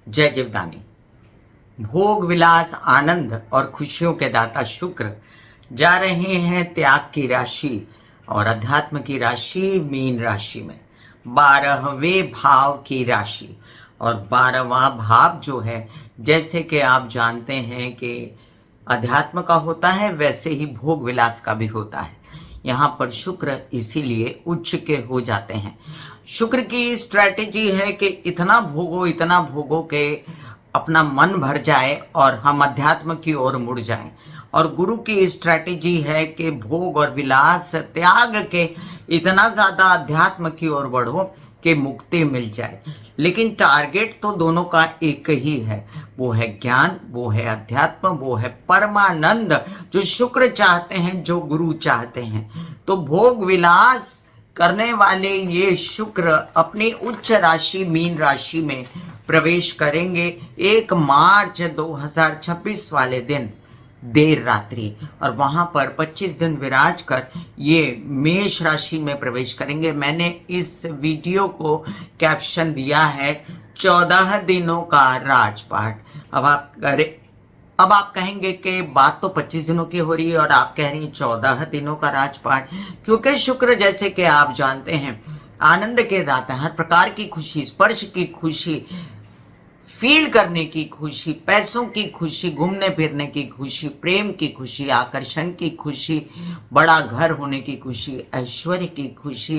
जय जीवदानी। भोग विलास आनंद और खुशियों के दाता शुक्र जा रहे हैं त्याग की राशि और अध्यात्म की राशि मीन राशि में 12वें भाव की राशि। और 12वां भाव जो है, जैसे कि आप जानते हैं कि अध्यात्म का होता है, वैसे ही भोग विलास का भी होता है। यहाँ पर शुक्र इसीलिए उच्च के हो जाते हैं। शुक्र की स्ट्रैटेजी है कि इतना भोगो के अपना मन भर जाए और हम अध्यात्म की ओर मुड़ जाएं। और गुरु की स्ट्रैटेजी है कि भोग और विलास त्याग के इतना ज्यादा अध्यात्म की ओर बढ़ो कि मुक्ति मिल जाए। लेकिन टारगेट तो दोनों का एक ही है, वो है ज्ञान, वो है अध्यात्म, वो है परमानंद, जो शुक्र चाहते हैं, जो गुरु चाहते हैं। तो भोग विलास करने वाले ये शुक्र अपनी उच्च राशि मीन राशि में प्रवेश करेंगे 1 मार्च 2026 वाले दिन देर रात्रि, और वहां पर 25 दिन विराज कर ये मेष राशि में प्रवेश करेंगे। मैंने इस वीडियो को कैप्शन दिया है 14 दिनों का राजपाट। अब आप कहेंगे कि बात तो 25 दिनों की हो रही है और आप कह रही हैं 14 दिनों का राजपाट, क्योंकि शुक्र जैसे कि आप जानते हैं आनंद के दाता, हर प्रकार की खुशी, स्पर्श की खुशी, फील करने की खुशी, पैसों की खुशी, घूमने फिरने की खुशी, प्रेम की खुशी, आकर्षण की खुशी, बड़ा घर होने की खुशी, ऐश्वर्य की खुशी,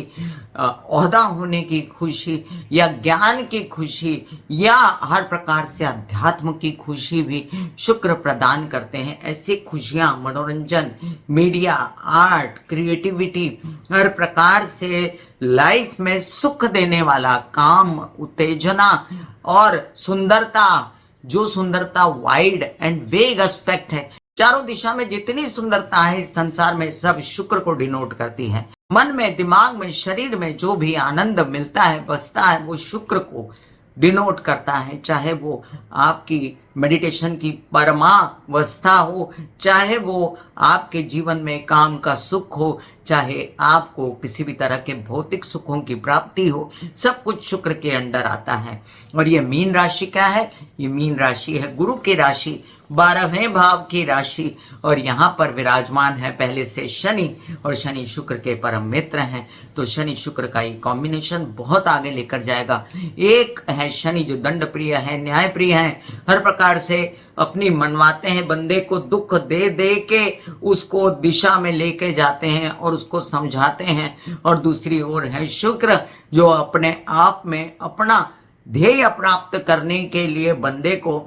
ओहदा होने की खुशी, या ज्ञान की खुशी, या हर प्रकार से अध्यात्म की खुशी भी शुक्र प्रदान करते हैं। ऐसी खुशियां, मनोरंजन, मीडिया, आर्ट, क्रिएटिविटी, हर प्रकार से लाइफ में सुख देने वाला काम, उत्तेजना और सुंदरता, जो सुंदरता वाइड एंड वेग एस्पेक्ट है, चारों दिशा में जितनी सुंदरता है इस संसार में, सब शुक्र को डिनोट करती है। मन में, दिमाग में, शरीर में जो भी आनंद मिलता है, बसता है, वो शुक्र को डिनोट करता है। चाहे वो आपकी मेडिटेशन की परमावस्था हो, चाहे वो आपके जीवन में काम का सुख हो, चाहे आपको किसी भी तरह के भौतिक सुखों की प्राप्ति हो, सब कुछ शुक्र के अंडर आता है। और ये मीन राशि क्या है? ये मीन राशि है गुरु की राशि, 12वें भाव की राशि, और यहाँ पर विराजमान है पहले से शनि, और शनि शुक्र के परम मित्र हैं। तो शनि शुक्र का ये कॉम्बिनेशन बहुत आगे लेकर जाएगा। एक है शनि जो दंड प्रिय है, न्याय प्रिय है, हर प्रकार से अपनी मनवाते हैं, बंदे को दुख दे दे के उसको दिशा में लेके जाते हैं और उसको समझाते हैं। और दूसरी ओर है शुक्र जो अपने आप में अपना ध्येय प्राप्त करने के लिए बंदे को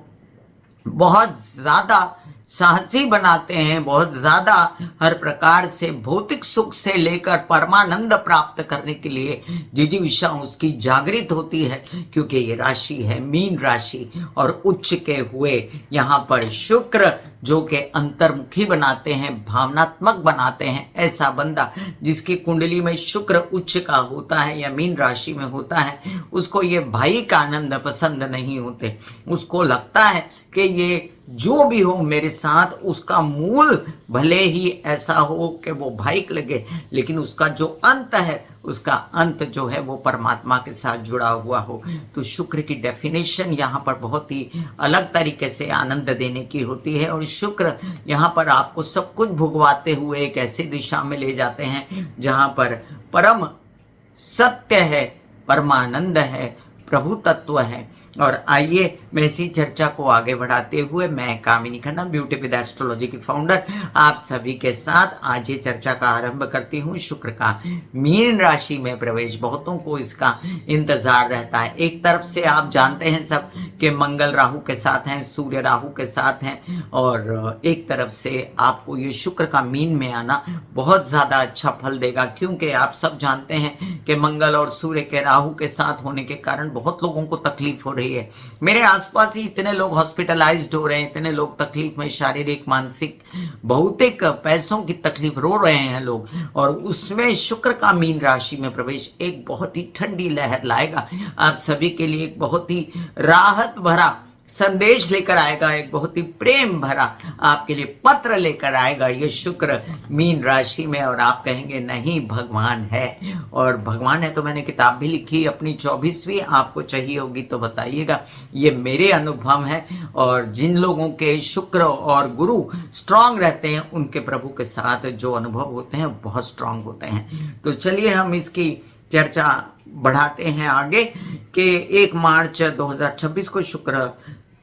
बहुत ज्यादा साहसी बनाते हैं, बहुत ज्यादा हर प्रकार से भौतिक सुख से लेकर परमानंद प्राप्त करने के लिए जिजीविषा उसकी जागृत होती है, क्योंकि ये राशि है मीन राशि। और उच्च के हुए यहाँ पर शुक्र जो के अंतर्मुखी बनाते हैं, भावनात्मक बनाते हैं। ऐसा बंदा जिसकी कुंडली में शुक्र उच्च का होता है या मीन राशि में होता है, उसको ये भाई का आनंद पसंद नहीं होते। उसको लगता है कि ये जो भी हो मेरे साथ, उसका मूल भले ही ऐसा हो कि वो भाइक लगे, लेकिन उसका जो अंत है, उसका अंत जो है वो परमात्मा के साथ जुड़ा हुआ हो। तो शुक्र की डेफिनेशन यहाँ पर बहुत ही अलग तरीके से आनंद देने की होती है। और शुक्र यहाँ पर आपको सब कुछ भुगवाते हुए एक ऐसी दिशा में ले जाते हैं जहाँ पर परम सत्य है, परमानंद है, प्रभु तत्व है। और आइए मैं इसी चर्चा को आगे बढ़ाते हुए, मैं कामिनी खन्ना, ब्यूटी विद एस्ट्रोलॉजी की फाउंडर, आप सभी के साथ आज ये चर्चा का आरंभ करती हूँ। शुक्र का मीन राशि में प्रवेश, बहुतों को इसका इंतजार रहता है। एक तरफ से आप जानते हैं सब कि मंगल राहु के साथ हैं, सूर्य राहु के साथ हैं, और एक तरफ से आपको ये शुक्र का मीन में आना बहुत ज्यादा अच्छा फल देगा, क्योंकि आप सब जानते हैं कि मंगल और सूर्य के राहु के साथ होने के कारण बहुत लोगों को तकलीफ हो रही है। मेरे आसपास ही इतने लोग हॉस्पिटलाइज्ड हो रहे हैं, इतने लोग तकलीफ में, शारीरिक, मानसिक, भौतिक, पैसों की तकलीफ, रो रहे हैं लोग। और उसमें शुक्र का मीन राशि में प्रवेश एक बहुत ही ठंडी लहर लाएगा आप सभी के लिए, एक बहुत ही राहत भरा संदेश लेकर आएगा, एक बहुत ही प्रेम भरा आपके लिए पत्र लेकर आएगा ये शुक्र मीन राशि में। और आप कहेंगे नहीं भगवान है, और भगवान है तो मैंने किताब भी लिखी अपनी 24वीं, आपको चाहिए होगी तो बताइएगा। ये मेरे अनुभव है, और जिन लोगों के शुक्र और गुरु स्ट्रांग रहते हैं उनके प्रभु के साथ जो अनुभव होते हैं बहुत स्ट्रांग होते हैं। तो चलिए हम इसकी चर्चा बढ़ाते हैं आगे कि 1 मार्च 2026 को शुक्र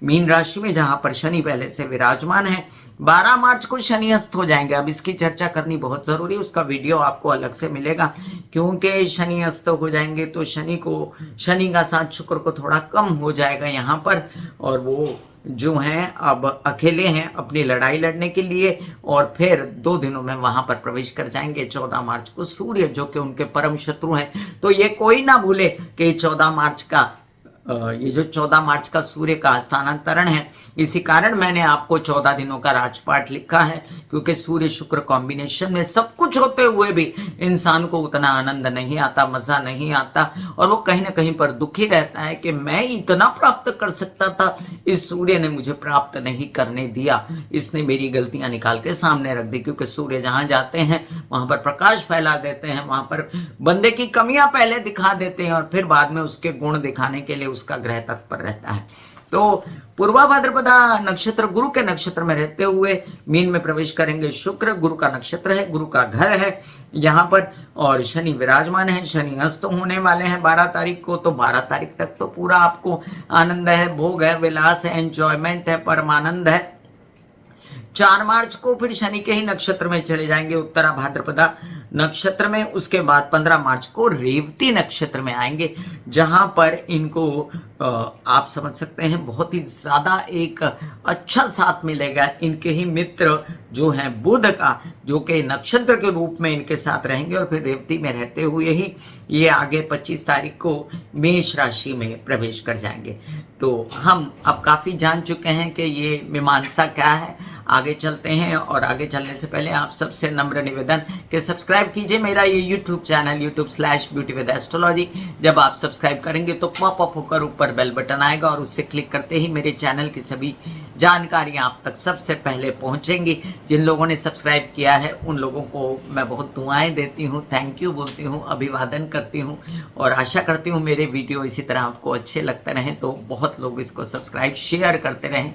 मीन राशि में, जहां पर शनि पहले से विराजमान है, 12 मार्च को शनि अस्त हो जाएंगे। अब इसकी चर्चा करनी बहुत जरूरी है, उसका वीडियो आपको अलग से मिलेगा, क्योंकि शनि अस्त हो जाएंगे तो शनि का साथ शुक्र को थोड़ा कम हो जाएगा यहाँ पर, और वो जो हैं अब अकेले हैं अपनी लड़ाई लड़ने के लिए, और फिर 2 दिनों में वहां पर प्रवेश कर जाएंगे। 14 मार्च को सूर्य जो कि उनके परम शत्रु हैं, तो ये कोई ना भूले कि 14 मार्च का ये जो 14 मार्च का सूर्य का स्थानांतरण है, इसी कारण मैंने आपको 14 दिनों का राजपाठ लिखा है, क्योंकि सूर्य शुक्र कॉम्बिनेशन में सब कुछ होते हुए भी इंसान को उतना आनंद नहीं आता, मजा नहीं आता, और वो कहीं ना कहीं पर दुखी रहता है कि मैं इतना प्राप्त कर सकता था, इस सूर्य ने मुझे प्राप्त नहीं करने दिया, इसने मेरी गलतियां निकाल के सामने रख दी। क्योंकि सूर्य जहां जाते हैं वहां पर प्रकाश फैला देते हैं, वहां पर बंदे की कमियां पहले दिखा देते हैं और फिर बाद में उसके गुण दिखाने के लिए उसका ग्रह तत्पर रहता है। तो पूर्वा भाद्रपदा नक्षत्र गुरु के नक्षत्र में रहते हुए मीन में प्रवेश करेंगे शुक्र, गुरु का नक्षत्र है, गुरु का घर है यहाँ पर, और शनि विराजमान है। शनि अस्त होने वाले हैं 12 तारीख को, तो 12 तारीख तक तो पूरा आपको आनंद है, भोग है, विलास है, एंजॉयमेंट है, परमानंद है। 4 मार्च को फिर शनि के ही नक्षत्र में चले जाएंगे, उत्तरा भाद्रपदा नक्षत्र में। उसके बाद 15 मार्च को रेवती नक्षत्र में आएंगे, जहां पर इनको आप समझ सकते हैं बहुत ही ज्यादा एक अच्छा साथ मिलेगा। इनके ही मित्र जो हैं बुध का, जो कि नक्षत्र के रूप में इनके साथ रहेंगे, और फिर रेवती में रहते हुए ही ये आगे 25 तारीख को मेष राशि में प्रवेश कर जाएंगे। तो हम अब काफी जान चुके हैं कि ये मीमांसा क्या है। आगे चलते हैं, और आगे चलने से पहले आप सबसे नम्र निवेदन कि सब्सक्राइब कीजिए मेरा ये YouTube चैनल youtube/beauty-with-astrology। जब आप सब्सक्राइब करेंगे तो पॉपअप होकर ऊपर बेल बटन आएगा, और उससे क्लिक करते ही मेरे चैनल की सभी जानकारियां आप तक सबसे पहले पहुंचेंगी। जिन लोगों ने सब्सक्राइब किया है उन लोगों को मैं बहुत दुआएं देती हूं, थैंक यू बोलती हूं, अभिवादन करती हूं, और आशा करती हूं मेरे वीडियो इसी तरह आपको अच्छे लगते रहें, तो बहुत लोग इसको सब्सक्राइब शेयर करते रहें,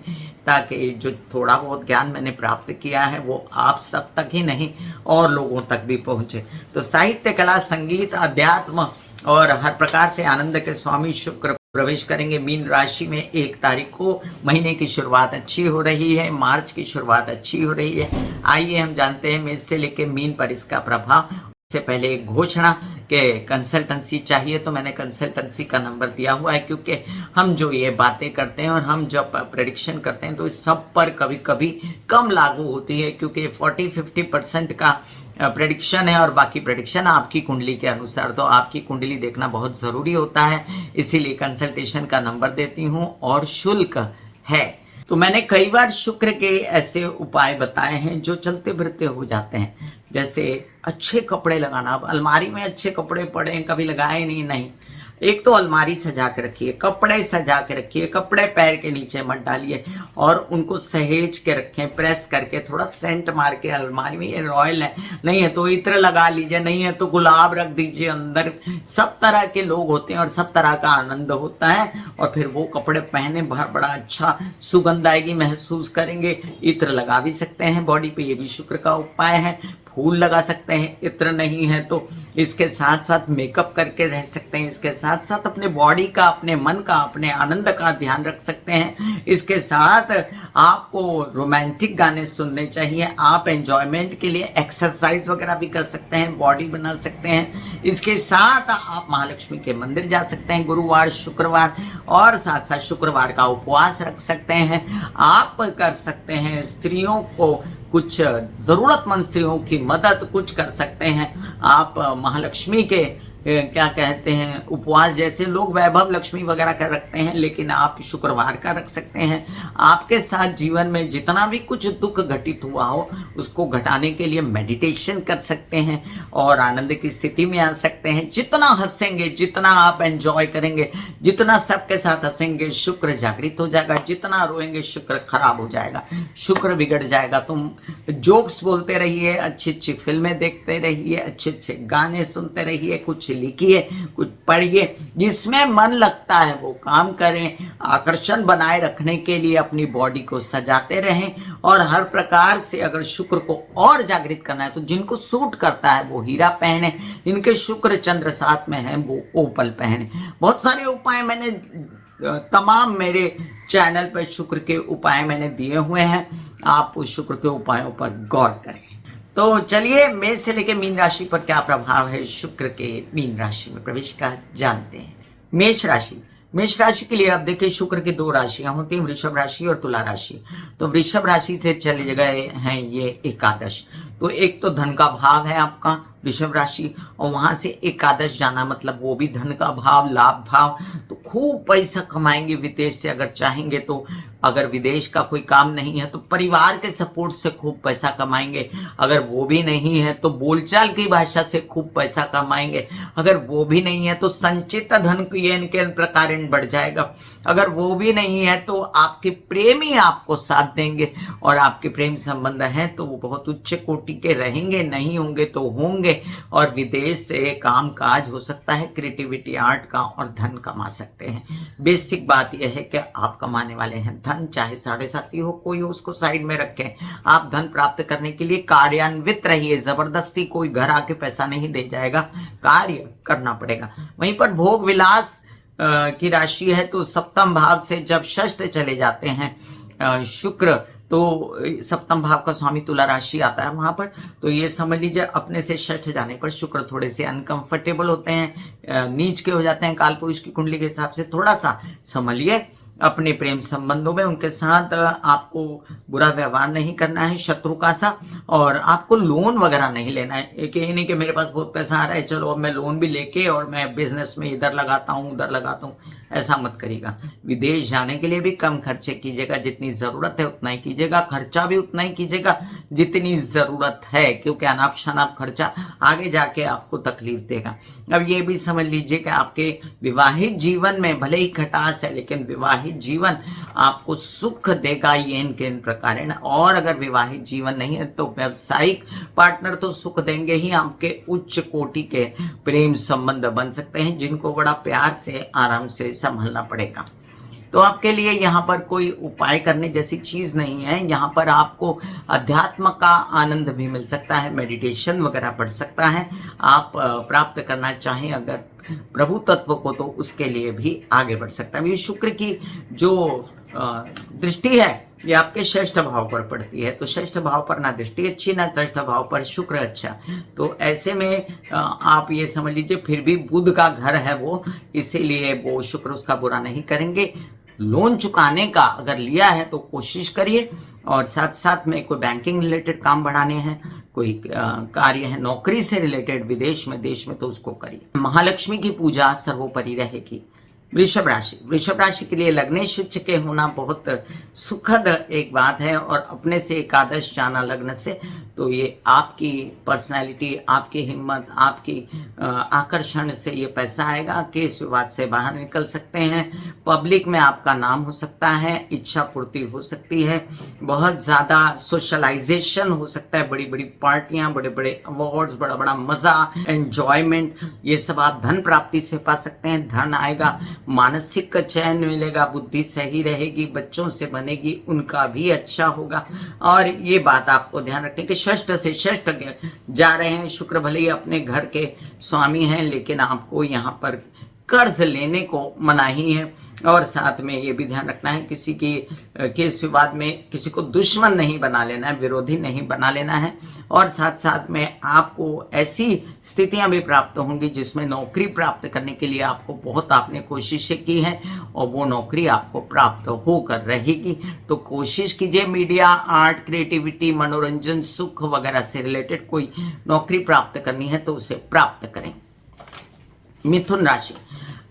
ताकि जो थोड़ा बहुत ज्ञान मैंने प्राप्त किया है वो आप सब तक ही नहीं और लोगों तक भी पहुंचे। तो साहित्य, कला, संगीत, अध्यात्म और हर प्रकार से आनंद के स्वामी शुक्र प्रवेश करेंगे मीन राशि में 1 तारीख को। महीने की शुरुआत अच्छी हो रही है, मार्च की शुरुआत अच्छी हो रही है। आइए हम जानते हैं मेष से लेकर मीन पर इसका प्रभाव। से पहले एक घोषणा के कंसल्टेंसी चाहिए तो मैंने कंसल्टेंसी का नंबर दिया हुआ है, क्योंकि हम जो ये बातें करते हैं और हम जब प्रेडिक्शन करते हैं तो इस सब पर कभी कभी कम लागू होती है, क्योंकि 40-50% का प्रेडिक्शन है और बाकी प्रेडिक्शन आपकी कुंडली के अनुसार। तो आपकी कुंडली देखना बहुत जरूरी होता है, इसीलिए कंसल्टेशन का नंबर देती हूँ और शुल्क है। तो मैंने कई बार शुक्र के ऐसे उपाय बताए हैं जो चलते फिरते हो जाते हैं, जैसे अच्छे कपड़े लगाना। अब अलमारी में अच्छे कपड़े पड़े हैं, कभी लगाए नहीं। एक तो अलमारी सजा के रखिए, कपड़े सजा के रखिए, कपड़े पैर के नीचे मत डालिए और उनको सहेज के रखें, प्रेस करके थोड़ा सेंट मार के अलमारी में। ये रॉयल है, नहीं है तो इत्र लगा लीजिए, नहीं है तो गुलाब रख दीजिए अंदर। सब तरह के लोग होते हैं और सब तरह का आनंद होता है, और फिर वो कपड़े पहने बड़ा अच्छा सुगंध आएगी, महसूस करेंगे। इत्र लगा भी सकते हैं बॉडी पे, ये भी शुक्र का उपाय है। फूल लगा सकते हैं, इत्र नहीं है तो इसके साथ साथ मेकअप करके रह सकते हैं, इसके साथ साथ अपने बॉडी का, अपने मन का, अपने आनंद का ध्यान रख सकते हैं। इसके साथ आपको रोमांटिक गाने सुनने चाहिए। आप एंजॉयमेंट के लिए एक्सरसाइज वगैरह भी कर सकते हैं, बॉडी बना सकते हैं। इसके साथ आप महालक्ष्मी के मंदिर जा सकते हैं गुरुवार, शुक्रवार, और साथ साथ शुक्रवार का उपवास रख सकते हैं। आप कर सकते हैं स्त्रियों को, कुछ जरूरतमंद स्त्रियों की मदद कुछ कर सकते हैं। आप महालक्ष्मी के क्या कहते हैं, उपवास जैसे लोग वैभव लक्ष्मी वगैरह का रखते हैं, लेकिन आप शुक्रवार का रख सकते हैं। आपके साथ जीवन में जितना भी कुछ दुख घटित हुआ हो उसको घटाने के लिए मेडिटेशन कर सकते हैं और आनंद की स्थिति में आ सकते हैं। जितना हंसेंगे, जितना आप एंजॉय करेंगे, जितना सबके साथ हंसेंगे, शुक्र जागृत हो जाएगा। जितना रोएंगे शुक्र खराब हो जाएगा, शुक्र बिगड़ जाएगा। तुम जोक्स बोलते रहिए, अच्छी अच्छी फिल्में देखते रहिए, अच्छे अच्छे गाने सुनते रहिए, कुछ लिखिए, कुछ पढ़िए, जिसमें मन लगता है वो काम करें। आकर्षण बनाए रखने के लिए अपनी बॉडी को सजाते रहें और हर प्रकार से अगर शुक्र को और जागृत करना है तो जिनको सूट करता है वो हीरा पहने, इनके शुक्र चंद्र साथ में है वो ओपल पहने। बहुत सारे उपाय मैंने तमाम मेरे चैनल पर शुक्र के उपाय मैंने दिए हुए हैं, आप उस शुक्र के उपायों पर गौर करें। तो चलिए मेष से लेकर मीन राशि पर क्या प्रभाव है शुक्र के मीन राशि में प्रवेश का जानते हैं। मेष राशि, मेष राशि के लिए आप देखिए शुक्र की 2 राशियां होती हैं, वृषभ राशि और तुला राशि। तो वृषभ राशि से चले गए हैं ये एकादश, तो एक तो धन का भाव है आपका वृषभ राशि, और वहां से एकादश जाना मतलब वो भी धन का भाव, लाभ भाव। तो खूब पैसा कमाएंगे विदेश से अगर चाहेंगे तो। अगर विदेश का कोई काम नहीं है तो परिवार के सपोर्ट से खूब पैसा कमाएंगे। अगर वो भी नहीं है तो बोलचाल की भाषा से खूब पैसा कमाएंगे। अगर वो भी नहीं है तो संचित धन के प्रकार बढ़ जाएगा। अगर वो भी नहीं है तो आपके प्रेमी आपको साथ देंगे और आपके प्रेम संबंध हैं तो वो बहुत उच्च कोटि के रहेंगे, नहीं होंगे तो होंगे। और विदेश से काम काज हो सकता है, क्रिएटिविटी आर्ट का, और धन कमा सकते हैं। बेसिक बात यह है कि आप कमाने वाले हैं धन, चाहे 7.5 हो कोई हो, उसको साइड में रखें। आप धन प्राप्त करने के लिए कार्यान्वित रहिए, जबरदस्ती कोई घर आके पैसा नहीं दे जाएगा, कार्य करना पड़ेगा। वहीं पर भोग विलास की राशि है तो सप्तम भाव से जब षष्ठ चले जाते हैं शुक्र, तो सप्तम भाव का स्वामी तुला राशि आता है वहां पर। तो ये समझ लीजिए अपने से षष्ठ जाने पर शुक्र थोड़े से अनकंफर्टेबल होते हैं, नीच के हो जाते हैं काल पुरुष की कुंडली के हिसाब से। थोड़ा सा संभलिए अपने प्रेम संबंधों में, उनके साथ आपको बुरा व्यवहार नहीं करना है शत्रु का सा, और आपको लोन वगैरह नहीं लेना है। एक ये नहीं कि मेरे पास बहुत पैसा आ रहा है चलो अब मैं लोन भी लेके और मैं बिजनेस में इधर लगाता हूँ उधर लगाता हूँ, ऐसा मत करिएगा। विदेश जाने के लिए भी कम खर्चे कीजिएगा, जितनी जरूरत है उतना ही कीजिएगा, खर्चा भी उतना ही कीजिएगा जितनी जरूरत है, क्योंकि अनाप शनाप खर्चा आगे जाके आपको तकलीफ देगा। अब ये भी समझ लीजिए कि आपके विवाहित जीवन में भले ही खटास है लेकिन विवाहित जीवन आपको सुख देगा, ये इनके इन प्रकार। और अगर विवाहित जीवन नहीं है तो व्यावसायिक पार्टनर तो सुख देंगे ही, आपके उच्च कोटि के प्रेम संबंध बन सकते हैं जिनको बड़ा प्यार से आराम से संभालना पड़ेगा। तो आपके लिए यहाँ पर कोई उपाय करने जैसी चीज नहीं है। यहाँ पर आपको अध्यात्म का आनंद भी मिल सकता है, मेडिटेशन वगैरह पढ़ सकता है। आप प्राप्त करना चाहें अगर प्रभु तत्व को तो उसके लिए भी आगे बढ़ सकता है। ये शुक्र की जो दृष्टि है ये आपके षष्ठ भाव पर पड़ती है, तो षष्ठ भाव पर ना दृष्टि अच्छी ना षष्ठ भाव पर शुक्र अच्छा। तो ऐसे में आप ये समझ लीजिए फिर भी बुध का घर है वो, इसीलिए वो शुक्र उसका बुरा नहीं करेंगे। लोन चुकाने का अगर लिया है तो कोशिश करिए, और साथ साथ में कोई बैंकिंग रिलेटेड काम बढ़ाने हैं, कोई कार्य है नौकरी से रिलेटेड विदेश में देश में, तो उसको करिए। महालक्ष्मी की पूजा सर्वोपरि रहेगी। वृषभ राशि, वृषभ राशि के लिए लग्नेश उच्च के होना बहुत सुखद एक बात है, और अपने से एकादश जाना लग्न से, तो ये आपकी पर्सनालिटी, आपकी हिम्मत, आपकी आकर्षण से ये पैसा आएगा। केस विवाद से बाहर निकल सकते हैं, पब्लिक में आपका नाम हो सकता है, इच्छा पूर्ति हो सकती है, बहुत ज्यादा सोशलाइजेशन हो सकता है, बड़ी बड़ी पार्टियां, बड़े बड़े अवार्ड्स, बड़ा बड़ा मजा, एंजॉयमेंट, ये सब आप धन प्राप्ति से पा सकते हैं। धन आएगा, मानसिक चैन मिलेगा, बुद्धि सही रहेगी, बच्चों से बनेगी उनका भी अच्छा होगा। और ये बात आपको ध्यान रखने के षष्ठ से षष्ठ जा रहे हैं शुक्र, भले ही अपने घर के स्वामी हैं लेकिन आपको यहाँ पर कर्ज लेने को मनाही है। और साथ में ये भी ध्यान रखना है किसी की केस विवाद में किसी को दुश्मन नहीं बना लेना है, विरोधी नहीं बना लेना है। और साथ साथ में आपको ऐसी स्थितियां भी प्राप्त होंगी जिसमें नौकरी प्राप्त करने के लिए आपको बहुत आपने कोशिशें की हैं और वो नौकरी आपको प्राप्त होकर रहेगी। तो कोशिश कीजिए मीडिया, आर्ट, क्रिएटिविटी, मनोरंजन, सुख वगैरह से रिलेटेड कोई नौकरी प्राप्त करनी है तो उसे प्राप्त करें। मिथुन राशि,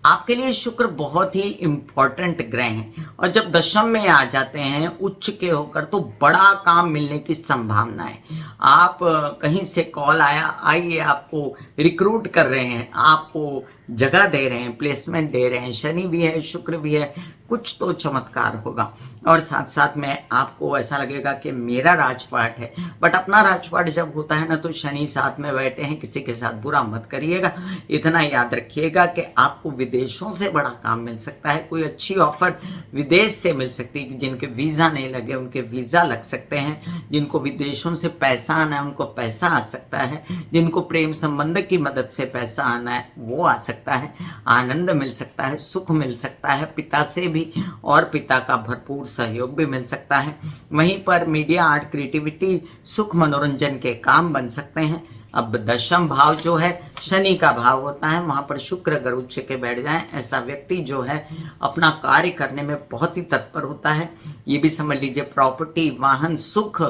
आपके लिए शुक्र बहुत ही इंपॉर्टेंट ग्रह हैं और जब दशम में आ जाते हैं उच्च के होकर तो बड़ा काम मिलने की संभावना है। आप कहीं से कॉल आइए आपको रिक्रूट कर रहे हैं, आपको जगह दे रहे हैं, प्लेसमेंट दे रहे हैं, शनि भी है शुक्र भी है, कुछ तो चमत्कार होगा। और साथ साथ में आपको ऐसा लगेगा कि मेरा राजपाट है, बट अपना राजपाट जब होता है ना तो शनि साथ में बैठे हैं, किसी के साथ बुरा मत करिएगा। इतना याद रखिएगा कि आपको विदेशों से बड़ा काम मिल सकता है, कोई अच्छी ऑफर विदेश से मिल सकती है। जिनके वीजा नहीं लगे उनके वीजा लग सकते हैं, जिनको विदेशों से पैसा आना है उनको पैसा आ सकता है, जिनको प्रेम संबंध की मदद से पैसा आना है वो आ सकता है, आनंद मिल सकता है, सुख मिल सकता है, पिता से भी और पिता का भरपूर सहयोग भी मिल सकता है। वहीं पर मीडिया, आर्ट, क्रिएटिविटी, सुख, मनोरंजन के काम बन सकते हैं। अब दशम भाव जो है शनि का भाव होता है, वहां पर शुक्र अगर उच्च के बैठ जाए, ऐसा व्यक्ति जो है अपना कार्य करने में बहुत ही तत्पर होता है। ये भी समझ लीजिए प्रॉपर्टी, वाहन, सुख,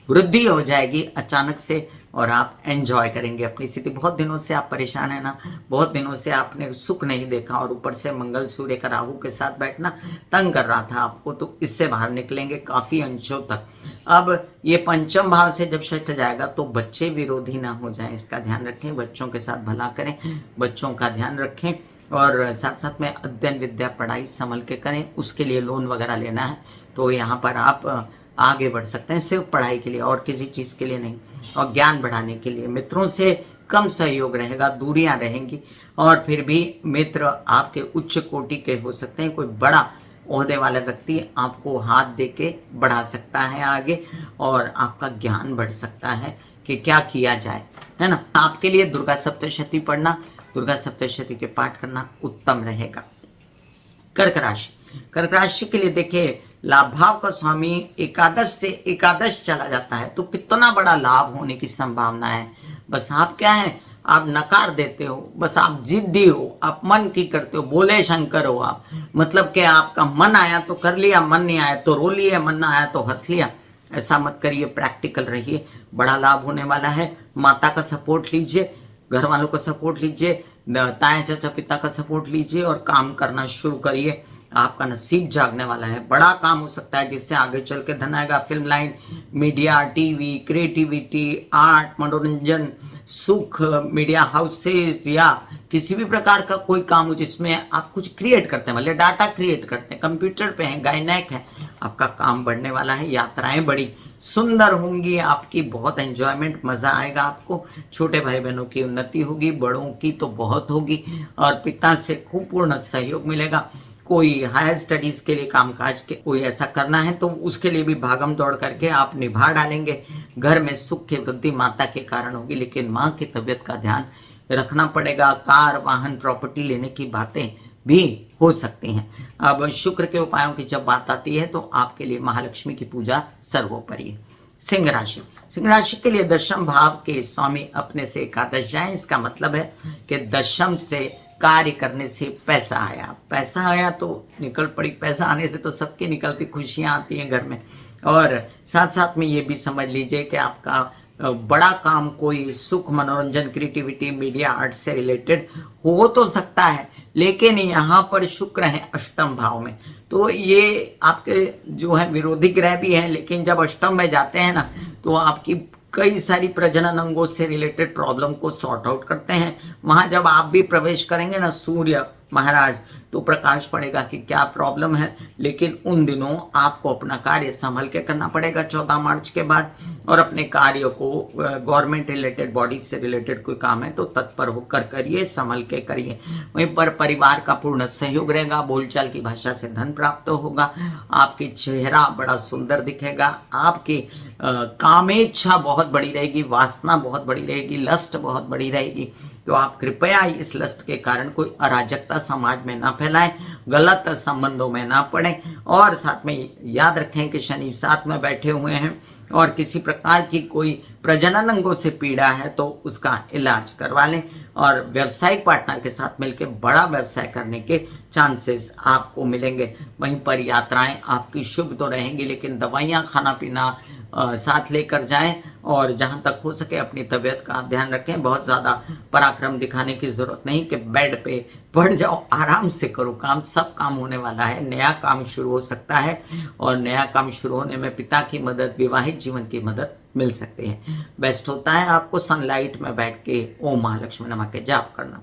वृद्धि हो जाएगी अचानक से और आप एंजॉय करेंगे अपनी स्थिति। बहुत दिनों से आप परेशान है ना, बहुत दिनों से आपने सुख नहीं देखा और ऊपर से मंगल सूर्य का राहु के साथ बैठना तंग कर रहा था आपको, तो इससे बाहर निकलेंगे काफी अंशों तक। अब ये पंचम भाव से जब षष्ठ जाएगा तो बच्चे विरोधी ना हो जाएं, इसका ध्यान रखें, बच्चों के साथ भला करें, बच्चों का ध्यान रखें और साथ साथ में अध्ययन विद्या पढ़ाई संभल के करें। उसके लिए लोन वगैरह लेना है तो यहाँ पर आप आगे बढ़ सकते हैं, सिर्फ पढ़ाई के लिए और किसी चीज के लिए नहीं। और ज्ञान बढ़ाने के लिए मित्रों से कम सहयोग रहेगा, दूरियां रहेंगी और फिर भी मित्र आपके उच्च कोटि के हो सकते हैं। कोई बड़ा ओहदे वाला व्यक्ति आपको हाथ दे के बढ़ा सकता है आगे और आपका ज्ञान बढ़ सकता है कि क्या किया जाए, है ना। आपके लिए दुर्गा सप्तशती पढ़ना, दुर्गा सप्तशती के पाठ करना उत्तम रहेगा। कर्क राशि, कर्क राशि के लिए देखिए लाभ भाव का स्वामी एकादश से एकादश चला जाता है तो कितना बड़ा लाभ होने की संभावना है। बस आप क्या है, आप नकार देते हो, बस आप जिद्दी हो, आप मन की करते हो, बोले शंकर हो आप। मतलब कि आपका मन आया तो कर लिया, मन नहीं आया तो रो लिया, मन ना आया तो हंस लिया। ऐसा मत करिए, प्रैक्टिकल रहिए, बड़ा लाभ होने वाला है। माता का सपोर्ट लीजिए, घर वालों का सपोर्ट लीजिए, ताया चाचा पिता का सपोर्ट लीजिए और काम करना शुरू करिए। आपका नसीब जागने वाला है, बड़ा काम हो सकता है जिससे आगे चल के धन आएगा। Film line, media, TV, creativity, art, मनोरंजन, सुख, मीडिया हाउसेस या किसी भी प्रकार का कोई काम हो जिसमें आप कुछ क्रिएट करते हैं, मतलब डाटा क्रिएट करते हैं, कंप्यूटर पे हैं, गायनेक है, आपका काम बढ़ने वाला है। यात्राएं बड़ी सुंदर होंगी आपकी, बहुत एंजॉयमेंट, मजा आएगा आपको। छोटे भाई बहनों की उन्नति होगी, बड़ों की तो बहुत होगी और पिता से खूब पूर्ण सहयोग मिलेगा। कोई हायर स्टडीज के लिए कामकाज के कोई ऐसा करना है तो उसके लिए भी भागम दौड़ करके आप निभा डालेंगे। घर में सुख की वृद्धि माता के कारण होगी, लेकिन माँ की तबीयत का ध्यान रखना पड़ेगा। कार, वाहन, प्रॉपर्टी लेने की बातें भी हो सकती हैं। अब शुक्र के उपायों की जब बात आती है तो आपके लिए महालक्ष्मी की पूजा सर्वोपरि है। सिंह राशि, सिंह राशि के लिए दशम भाव के स्वामी अपने से एकादश जाएं, इसका मतलब है कि दशम से कार्य करने से पैसा आया, पैसा आया तो निकल पड़ी। पैसा आने से तो सबकी निकलती खुशियां आती हैं घर में। और साथ साथ में ये भी समझ लीजिए कि आपका बड़ा काम कोई सुख, मनोरंजन, क्रिएटिविटी, मीडिया, आर्ट से रिलेटेड हो तो सकता है, लेकिन यहाँ पर शुक्र है अष्टम भाव में, तो ये आपके जो है विरोधी ग्रह भी हैं, लेकिन जब अष्टम में जाते हैं ना तो आपकी कई सारी प्रजनन अंगों से रिलेटेड प्रॉब्लम को सॉर्ट आउट करते हैं। वहां जब आप भी प्रवेश करेंगे ना सूर्य महाराज, तो प्रकाश पड़ेगा कि क्या प्रॉब्लम है। लेकिन उन दिनों आपको अपना कार्य संभल के करना पड़ेगा 14 मार्च के बाद, और अपने कार्य को गवर्नमेंट रिलेटेड, बॉडी से रिलेटेड कोई काम है तो तत्पर होकर करिए, संभल के करिए। वहीं पर परिवार का पूर्ण सहयोग रहेगा, बोलचाल की भाषा से धन प्राप्त होगा, आपकी चेहरा बड़ा सुंदर दिखेगा, आपकी कामेच्छा बहुत बड़ी रहेगी, वासना बहुत बड़ी रहेगी, लस्ट बहुत बड़ी रहेगी। तो आप कृपया इस लस्ट के कारण कोई अराजकता समाज में ना फैलाएं, गलत संबंधों में ना पड़े। और साथ में याद रखें कि शनि साथ में बैठे हुए हैं और किसी प्रकार की कोई प्रजनन अंगों से पीड़ा है तो उसका इलाज करवा लें। और व्यावसायिक पार्टनर के साथ मिलकर बड़ा व्यवसाय करने के चांसेस आपको मिलेंगे। वहीं पर यात्राएं आपकी शुभ तो रहेंगी, लेकिन दवाइयां खाना पीना, साथ लेकर जाएं और जहां तक हो सके अपनी तबीयत का ध्यान रखें। बहुत ज़्यादा पराक्रम दिखाने की ज़रूरत नहीं कि बेड पे पड़ जाओ, आराम से करो काम, सब काम होने वाला है। नया काम शुरू हो सकता है और नया काम शुरू होने में पिता की मदद, विवाहित जीवन की मदद मिल सकती है। बेस्ट होता है आपको सनलाइट में बैठ के ओम महालक्ष्मी नमः के जाप करना।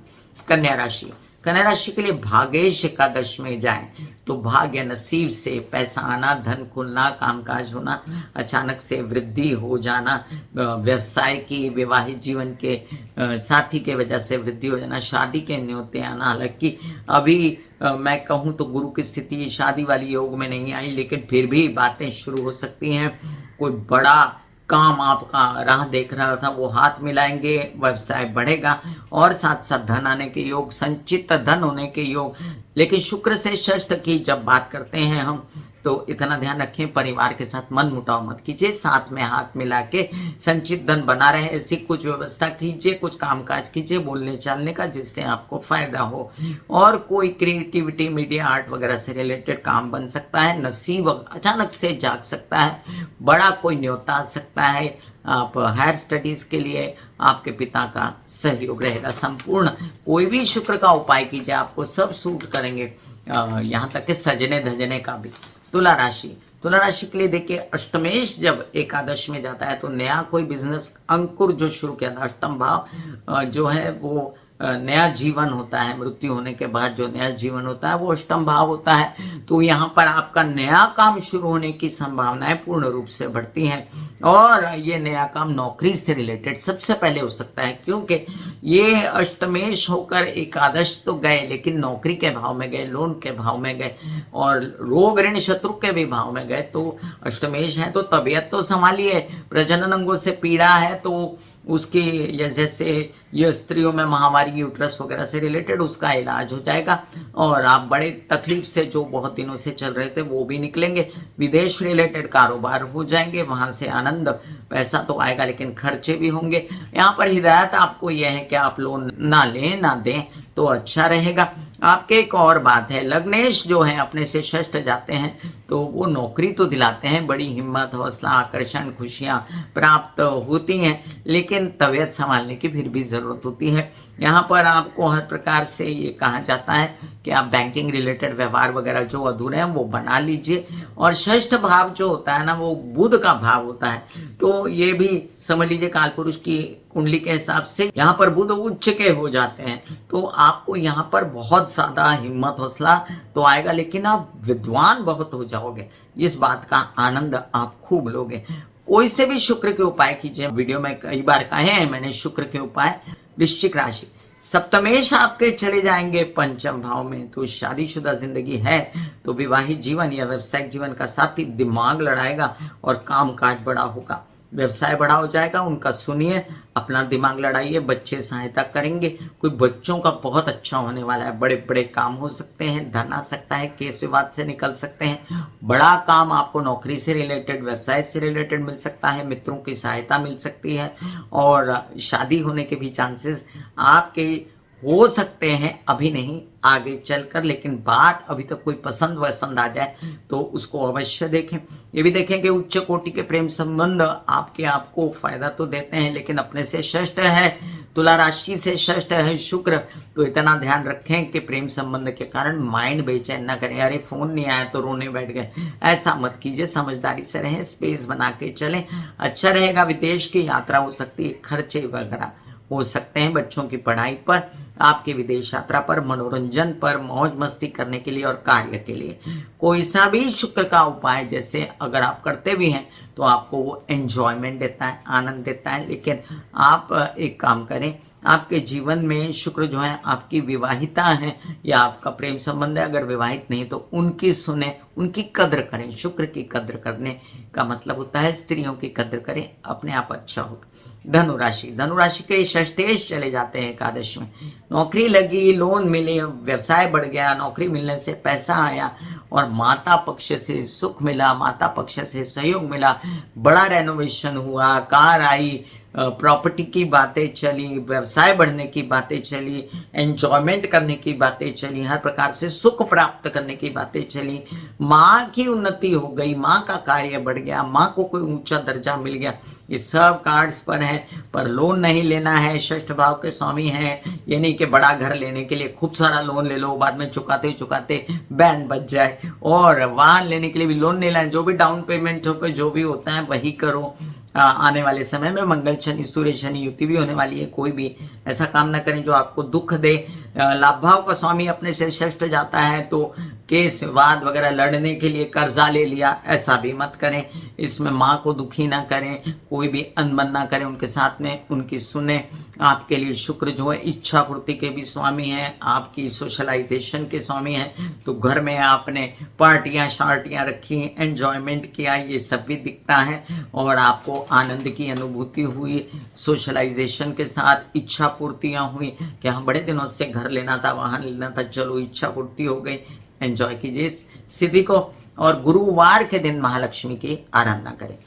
कन्या राशि, कन्या राशि के लिए भाग्येश एकादश में जाएं तो भाग्य, नसीब से पैसा आना, धन खुलना, कामकाज होना, अचानक से वृद्धि हो जाना, व्यवसाय की, विवाहित जीवन के साथी के वजह से वृद्धि हो जाना, शादी के न्योते आना। हालांकि अभी मैं कहूँ तो गुरु की स्थिति शादी वाली योग में नहीं आई, लेकिन फिर भी बातें शुरू हो सकती हैं। कोई बड़ा काम आपका राह देख रहा था वो हाथ मिलाएंगे, व्यवसाय बढ़ेगा और साथ साथ धन आने के योग, संचित धन होने के योग। लेकिन शुक्र से षष्ठ की जब बात करते हैं हम, तो इतना ध्यान रखें परिवार के साथ मन मुटाव मत कीजिए, साथ में हाथ मिला के संचित धन बना रहे ऐसी कुछ व्यवस्था कीजिए, कुछ कामकाज कीजिए बोलने चालने का जिससे आपको फायदा हो। और कोई क्रिएटिविटी, मीडिया, आर्ट वगैरह से रिलेटेड काम बन सकता है। नसीब अचानक से जाग सकता है, बड़ा कोई न्योता आ सकता है। आप हायर स्टडीज के लिए आपके पिता का सहयोग रहेगा संपूर्ण। कोई भी शुक्र का उपाय कीजिए, आपको सब सूट करेंगे, यहाँ तक कि सजने धजने का भी। तुला राशि, तुला राशि के लिए देखिए अष्टमेश जब एकादश में जाता है तो नया कोई बिजनेस अंकुर जो शुरू किया था, अष्टम भाव जो है वो नया जीवन होता है। मृत्यु होने के बाद जो नया जीवन होता है वो अष्टम भाव होता है। तो यहाँ पर आपका नया काम शुरू होने की संभावनाएं पूर्ण रूप से बढ़ती हैं और ये नया काम नौकरी से रिलेटेड सबसे पहले हो सकता है, क्योंकि ये अष्टमेश होकर एकादश तो गए लेकिन नौकरी के भाव में गए, लोन के भाव में गए और रोग ऋण शत्रु के भी भाव में गए। तो अष्टमेश है तो तबीयत तो संभालिए, प्रजनन अंगों से पीड़ा है तो उसकी, जैसे ये स्त्रियों में महामारी, यूट्रस वगैरह से रिलेटेड उसका इलाज हो जाएगा और आप बड़े तकलीफ से जो बहुत दिनों से चल रहे थे वो भी निकलेंगे। विदेश रिलेटेड कारोबार हो जाएंगे, वहां से आनंद, पैसा तो आएगा लेकिन खर्चे भी होंगे। यहाँ पर हिदायत आपको यह है कि आप लोन ना लें ना दें तो अच्छा रहेगा। आपके एक और बात है, लग्नेश जो है अपने से षष्ठ जाते हैं तो वो नौकरी तो दिलाते हैं, बड़ी हिम्मत, हौसला, आकर्षण, खुशियां प्राप्त होती हैं, लेकिन तबीयत संभालने की फिर भी जरूरत होती है। यहाँ पर आपको हर प्रकार से ये कहा जाता है कि आप बैंकिंग रिलेटेड व्यवहार वगैरह जो अधूरे हैं वो बना लीजिए। और षष्ठ भाव जो होता है ना वो बुध का भाव होता है, तो ये भी समझ लीजिए काल पुरुष की कुंडली के हिसाब से यहाँ पर बुध उच्च के हो जाते हैं, तो आपको यहाँ पर बहुत ज्यादा हिम्मत, हौसला तो आएगा लेकिन आप विद्वान बहुत हो जाओगे, इस बात का आनंद आप खूब लोगे। कोई से भी शुक्र के उपाय कीजिए, वीडियो में कई बार कहे हैं मैंने शुक्र के उपाय। वृश्चिक राशि, सप्तमेश आपके चले जाएंगे पंचम भाव में, तो शादीशुदा जिंदगी है तो विवाहित जीवन या व्यवसायिक जीवन का साथी दिमाग लड़ाएगा और कामकाज बड़ा होगा, व्यवसाय बड़ा हो जाएगा, उनका सुनिए, अपना दिमाग लड़ाइए, बच्चे सहायता करेंगे, कोई बच्चों का बहुत अच्छा होने वाला है, बड़े बड़े काम हो सकते हैं, धन आ सकता है, केस विवाद से निकल सकते हैं, बड़ा काम आपको नौकरी से रिलेटेड, व्यवसाय से रिलेटेड मिल सकता है, मित्रों की सहायता मिल सकती है और शादी होने के भी चांसेस आपके हो सकते हैं, अभी नहीं आगे चलकर, लेकिन बात अभी तक कोई पसंद वसंद आ जाए तो उसको अवश्य देखें। ये भी देखें कि उच्च कोटि के प्रेम संबंध आपको फायदा तो देते हैं, लेकिन अपने से षष्ठ है, तुला राशि से षष्ठ है शुक्र, तो इतना ध्यान रखें कि प्रेम संबंध के कारण माइंड बेचैन न करें, अरे फोन नहीं आया तो रोने बैठ गए, ऐसा मत कीजिए, समझदारी से रहें, स्पेस बना के चलें, अच्छा रहेगा। विदेश की यात्रा हो सकती है, खर्चे वगैरह हो सकते हैं बच्चों की पढ़ाई पर, आपके विदेश यात्रा पर, मनोरंजन पर, मौज मस्ती करने के लिए और कार्य के लिए। कोई सा भी शुक्र का उपाय जैसे अगर आप करते भी हैं तो आपको वो एंजॉयमेंट देता है, आनंद देता है, लेकिन आप एक काम करें, आपके जीवन में शुक्र जो है आपकी विवाहिता है या आपका प्रेम संबंध है, अगर विवाहित नहीं तो उनकी सुने, उनकी कद्र करें। शुक्र की कद्र करने का मतलब होता है स्त्रियों की कद्र करें, अपने आप अच्छा हो। धनुराशि, धनुराशि के षष्ठेश चले जाते हैं एकादश में, नौकरी लगी, लोन मिले, व्यवसाय बढ़ गया, नौकरी मिलने से पैसा आया और माता पक्ष से सुख मिला, माता पक्ष से सहयोग मिला, बड़ा रेनोवेशन हुआ, कार आई, प्रॉपर्टी की बातें चली, व्यवसाय बढ़ने की बातें चली, एंजॉयमेंट करने की बातें चली, हर प्रकार से सुख प्राप्त करने की बातें चली, माँ की उन्नति हो गई, माँ का कार्य बढ़ गया, माँ को कोई ऊंचा दर्जा मिल गया, ये सब कार्ड्स पर है। पर लोन नहीं लेना है, षष्ठ भाव के स्वामी हैं, ये नहीं कि बड़ा घर लेने के लिए खूब सारा लोन ले लो, बाद में चुकाते चुकाते बैंड बच जाए, और वाहन लेने के लिए भी लोन नहीं लाए, जो भी डाउन पेमेंट हो, जो भी होता है वही करो। आने वाले समय में मंगल शनि सूर्य शनि युति भी होने वाली है, कोई भी ऐसा काम ना करें जो आपको दुख दे। लाभ भाव का स्वामी अपने से षष्ठ जाता है तो केस विवाद वगैरह लड़ने के लिए कर्जा ले लिया, ऐसा भी मत करें। इसमें माँ को दुखी ना करें, कोई भी अनबन ना करें उनके साथ में, उनकी सुने। आपके लिए शुक्र जो है इच्छा पूर्ति के भी स्वामी हैं, आपकी सोशलाइजेशन के स्वामी हैं, तो घर में आपने पार्टियां शार्टियां रखी, एंजॉयमेंट किया, ये सब भी दिखता है और आपको आनंद की अनुभूति हुई। सोशलाइजेशन के साथ इच्छा पूर्तियां हुई कि हाँ बड़े दिनों से घर लेना था, वाहन लेना था, चलो इच्छा पूर्ति हो गई। एंजॉय कीजिए इस स्थिति को। और गुरुवार के दिन महालक्ष्मी की आराधना करें।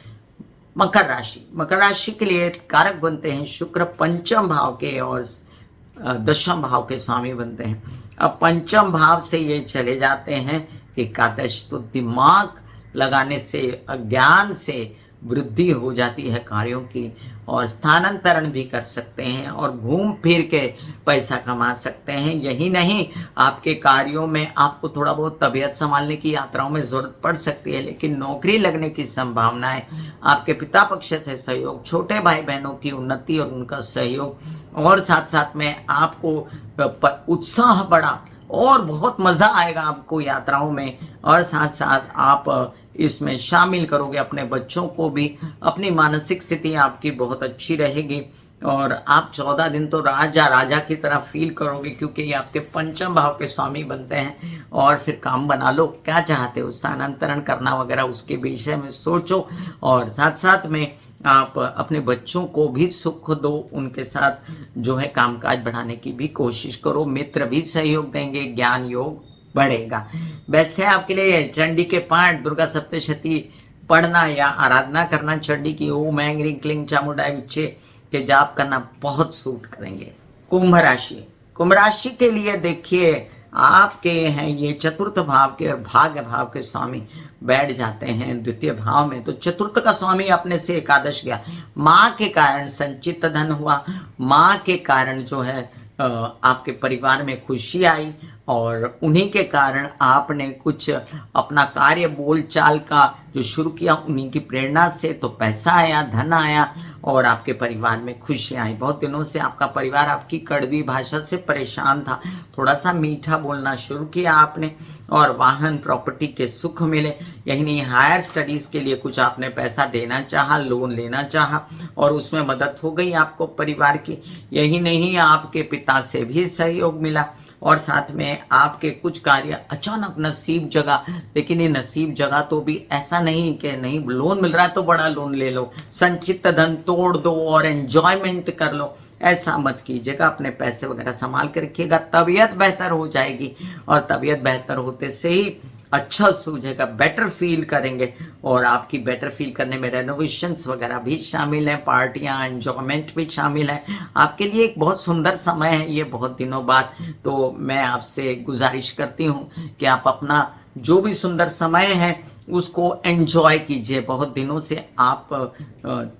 मकर राशि, मकर राशि के लिए कारक बनते हैं शुक्र, पंचम भाव के और दशम भाव के स्वामी बनते हैं। अब पंचम भाव से ये चले जाते हैं एकादश, तो दिमाग लगाने से, ज्ञान से वृद्धि हो जाती है कार्यों की, और स्थानांतरण भी कर सकते हैं और घूम फिर के पैसा कमा सकते हैं। यही नहीं, आपके कार्यों में आपको थोड़ा बहुत तबीयत संभालने की, यात्राओं में जरूरत पड़ सकती है, लेकिन नौकरी लगने की संभावना है। आपके पिता पक्ष से सहयोग, छोटे भाई बहनों की उन्नति और उनका सहयोग, और साथ साथ में आपको उत्साह बढ़ा और बहुत मजा आएगा आपको यात्राओं में, और साथ साथ आप इसमें शामिल करोगे अपने बच्चों को भी। अपनी मानसिक स्थिति आपकी बहुत अच्छी रहेगी और आप 14 दिन तो राजा की तरह फील करोगे, क्योंकि ये आपके पंचम भाव के स्वामी बनते हैं। और फिर काम बना लो, क्या चाहते हो, स्थानांतरण करना वगैरह, उसके विषय में सोचो, और साथ साथ में आप अपने बच्चों को भी सुख दो, उनके साथ जो है कामकाज बढ़ाने की भी कोशिश करो। मित्र भी सहयोग देंगे, ज्ञान योग बढ़ेगा। बेस्ट है आपके लिए चंडी के पाठ, दुर्गा सप्तशती पढ़ना या आराधना करना चंडी की, ओम ऐं ह्रीं क्लीं चामुंडाय विच्चे के जाप करना बहुत सूट करेंगे। कुंभ राशि, कुंभ राशि के लिए देखिए आपके हैं ये चतुर्थ भाव के और भाग्य भाव के स्वामी बैठ जाते हैं द्वितीय भाव में, तो चतुर्थ का स्वामी अपने से एकादश गया। माँ के कारण संचित धन हुआ, माँ के कारण जो है आपके परिवार में खुशी आई, और उन्हीं के कारण आपने कुछ अपना कार्य बोलचाल का जो शुरू किया, उन्हीं की प्रेरणा से तो पैसा आया, धन आया, और आपके परिवार में खुशी आई। बहुत दिनों से आपका परिवार आपकी कड़वी भाषा से परेशान था, थोड़ा सा मीठा बोलना शुरू किया आपने, और वाहन प्रॉपर्टी के सुख मिले। यही नहीं, हायर स्टडीज के लिए कुछ आपने पैसा देना चाहा, लोन लेना चाहा, और उसमें मदद हो गई आपको परिवार की। यही नहीं, आपके पिता से भी सहयोग मिला, और साथ में आपके कुछ कार्य अचानक नसीब जगा। लेकिन ये नसीब जगा तो भी ऐसा नहीं कि नहीं लोन मिल रहा है तो बड़ा लोन ले लो, संचित धन तोड़ दो और एंजॉयमेंट कर लो, ऐसा मत कीजिएगा। अपने पैसे वगैरह संभाल के रखिएगा, तबीयत बेहतर हो जाएगी, और तबीयत बेहतर होते से ही अच्छा सूझेगा, बेटर फील करेंगे, और आपकी बेटर फील करने में रेनोवेशंस वगैरह भी शामिल हैं, पार्टियां, एंजॉयमेंट भी शामिल है। आपके लिए एक बहुत सुंदर समय है ये बहुत दिनों बाद। तो मैं आपसे गुजारिश करती हूँ कि आप अपना जो भी सुंदर समय है उसको एंजॉय कीजिए। बहुत दिनों से आप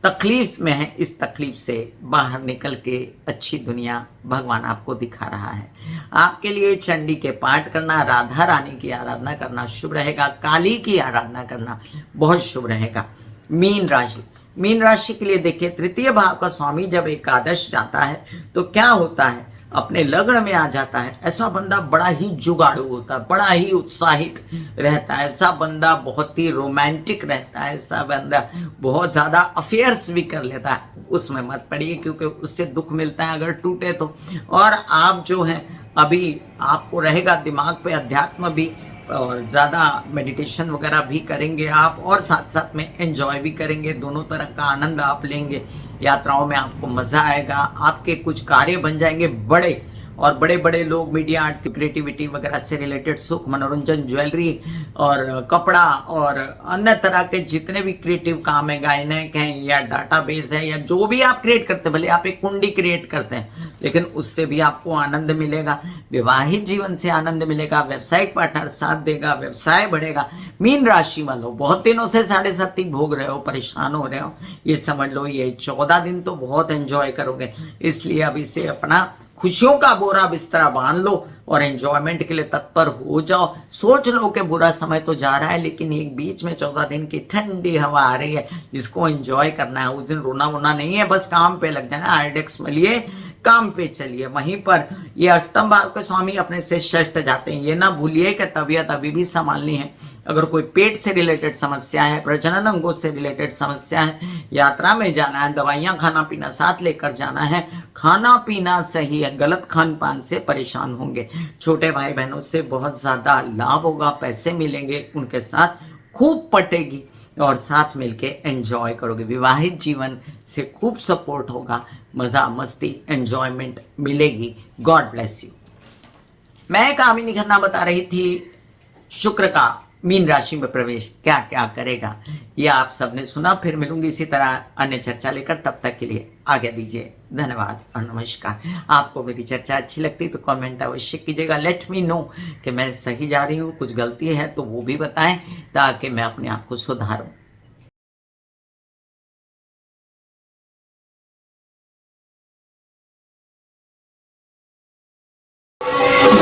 तकलीफ में हैं, इस तकलीफ से बाहर निकल के अच्छी दुनिया भगवान आपको दिखा रहा है। आपके लिए चंडी के पाठ करना, राधा रानी की आराधना करना शुभ रहेगा, काली की आराधना करना बहुत शुभ रहेगा। मीन राशि, मीन राशि के लिए देखिए तृतीय भाव का स्वामी जब एकादश जाता है तो क्या होता है, अपने लग्न में आ जाता है। ऐसा बंदा बड़ा ही जुगाड़ू होता है, बड़ा ही उत्साहित रहता है, ऐसा बंदा बहुत ही रोमांटिक रहता है, ऐसा बंदा बहुत ज्यादा अफेयर्स भी कर लेता है। उसमें मत पड़िए, क्योंकि उससे दुख मिलता है अगर टूटे तो। और आप जो है अभी आपको रहेगा दिमाग पे अध्यात्म भी, और ज़्यादा मेडिटेशन वगैरह भी करेंगे आप, और साथ साथ में एंजॉय भी करेंगे, दोनों तरह का आनंद आप लेंगे। यात्राओं में आपको मज़ा आएगा, आपके कुछ कार्य बन जाएंगे बड़े, और बड़े बड़े लोग मीडिया, आर्ट, क्रिएटिविटी वगैरह से रिलेटेड सुख, मनोरंजन, ज्वेलरी और कपड़ा और अन्य तरह के जितने भी क्रिएटिव काम है, गायनेक है या डाटाबेस है या जो भी आप क्रिएट करते हैं, भले आप एक कुंडी क्रिएट करते हैं लेकिन उससे भी आपको आनंद मिलेगा। विवाहित जीवन से आनंद मिलेगा, व्यवसायिक पार्टनर साथ देगा, व्यवसाय बढ़ेगा। मीन राशि वालों, बहुत दिनों से 7.5 भोग रहे हो, परेशान हो रहे हो, ये समझ लो ये 14 दिन तो बहुत एंजॉय करोगे। इसलिए अभी से अपना खुशियों का बोरा बिस्तरा बांध लो और एंजॉयमेंट के लिए तत्पर हो जाओ। सोच लो कि बुरा समय तो जा रहा है लेकिन एक बीच में 14 दिन की ठंडी हवा आ रही है जिसको एंजॉय करना है। उस दिन रोना वोना नहीं है, बस काम पे लग जाना, आइडेक्स में लिए काम पे चलिए। वहीं पर ये अष्टम भाव के स्वामी अपने से षष्ठ जाते हैं, ये ना भूलिए कि तबीयत अभी भी संभालनी है। अगर कोई पेट से रिलेटेड समस्या है, प्रजनन अंगों से रिलेटेड समस्या है, यात्रा में जाना है, दवाइयां खाना पीना साथ लेकर जाना है, खाना पीना सही है, गलत खान पान से परेशान होंगे। छोटे भाई बहनों से बहुत ज्यादा लाभ होगा, पैसे मिलेंगे, उनके साथ खूब पटेगी और साथ मिलके एंजॉय करोगे। विवाहित जीवन से खूब सपोर्ट होगा, मजा मस्ती एंजॉयमेंट मिलेगी। God bless you. मैं कामिनी खन्ना बता रही थी शुक्र का मीन राशि में प्रवेश क्या क्या करेगा, ये आप सबने सुना। फिर मिलूंगी इसी तरह अन्य चर्चा लेकर, तब तक के लिए आज्ञा दीजिए। धन्यवाद और नमस्कार। आपको मेरी चर्चा अच्छी लगती तो कमेंट अवश्य कीजिएगा। लेट मी नो कि मैं सही जा रही हूँ, कुछ गलती है तो वो भी बताएं ताकि मैं अपने आप को सुधारूं।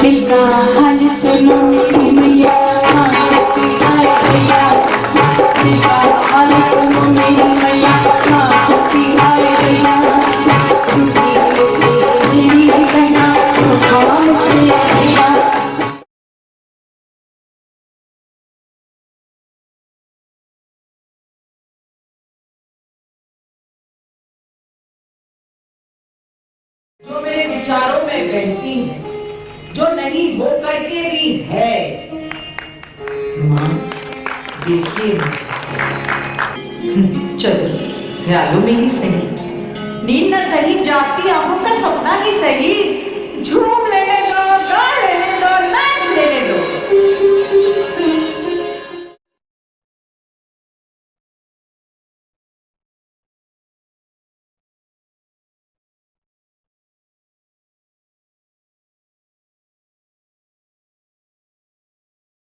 दिल का हाल सुनो मेरी मैया, हाँ शक्ति आए भैया। दिल का हाल सुनो मेरी मैया, हाँ शक्ति आए भैया। टूटी से मेरी बहना, उठाओ मुझे भैया। जो मेरे विचारों में बहती है, जो नहीं हो करके भी है, माँ देखिए चलो ख्यालों में ही सही, नींद न सही जाग